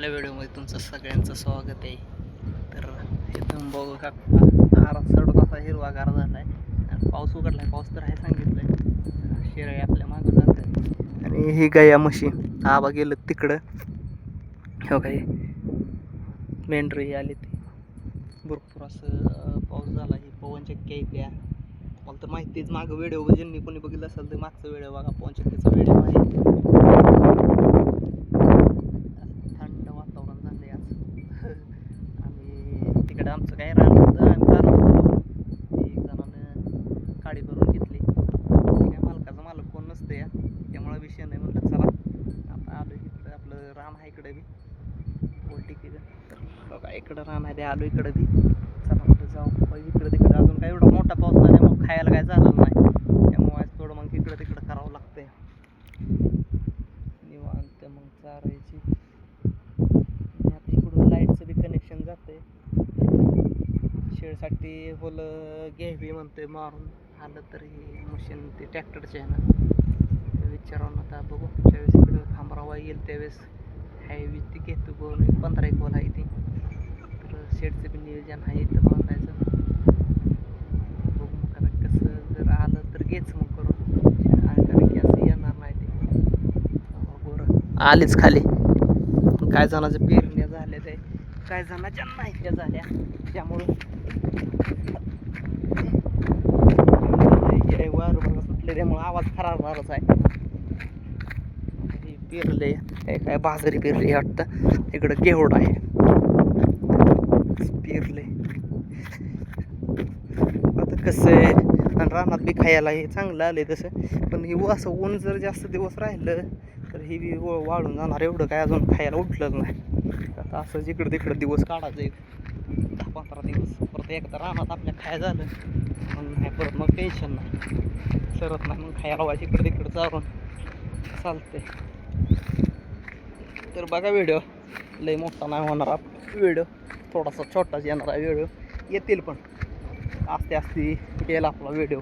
आपल्या व्हिडिओमध्ये तुमचं सगळ्यांचं स्वागत आहे. तर इथून बघू शकता आरा चढून असा हिरवागार झाला आहे आणि पाऊस उघडला आहे. पाऊस तर आहे सांगितलं आहे. शिराळी आपल्या मागं जात आहे आणि ही गाया म्हशी आबा गेलं तिकडं. हो काही मेंढरी आली ती भरपूर असं पाऊस झाला. ही पवनचक्क्या येत्या मला तर माहितीच. मागं व्हिडिओ ज्यांनी कोणी बघितलं असेल तर मागचा व्हिडिओ बघा, पवनचक्कीचा व्हिडिओ आहे. थंड वातावरण झालंय आज. आणि तिकडे आमचं काय रान होतं, आम्ही चालत होतो. एक जणानं काडी भरून घेतली. काय मालकाचा मालक कोण नसतं या, त्यामुळे विषय नाही. म्हटलं चला आता आलो इकडं, आपलं रान आहे इकडे बी बोलटी की. तर बघा इकडं रान आहे, ते आलो इकडं बी. चला म्हटलं जाऊ इकडं तिकडं. अजून काय एवढा मोठा पाऊस नाही त्यामुळे खायला काय झालं नाही, त्यामुळे थोडं मग इकडं तिकडं करावं लागतंय निवांत. मग चारायची आता इकडून लाईटचं बी कनेक्शन जातंय. शेडसाठी होल घ्यावी म्हणतोय मारून. आलं तर हे मशीन ते ट्रॅक्टरचे आहे ना, विचारून आता बघू. ज्यावेळेस इकडं थांबरावा येईल त्यावेळेस हायवी ती घेतो बघून. 15 होल आहे ती. तर शेडचं बी नियोजन आहे इथं बांधायचं. बघू मग आता कसं, जर आलं तर घेच मग करून. कारण की असं येणार नाही ते. बरं आलीच खाली. काय जणांच्या पेरण्या झाल्या ते, काय जणांच्या नाहीत्या झाल्या, त्यामुळं वारं बघा सुटले त्यामुळं आवाज खराबच आहे. पेरले काय बाजरी पेरली वाटतं, इकडं घेवड आहे पेरले. आता कसं आहे, आणि रानात बी खायला हे चांगलं आलंय तसं. पण हे असं ऊन जर जास्त दिवस राहिलं तर हे बी वाळून जाणार. एवढं काय अजून खायला उठलंच नाही. आता असंच इकडं तिकडं दिवस काढायचं, एक 10-15 दिवस. परत एकदा रानात आपल्या खाय झालं मग नाही, परत मग टेन्शन नाही, सरत नाही. मग खायला व्हायचं इकडं तिकडं चारून चालतंय. तर बघा व्हिडिओ लय मोठा नाही होणार व्हिडिओ, थोडासा छोटाच येणार आहे व्हिडिओ. येतील पण आस्ते आस्ते येईल आपला व्हिडिओ.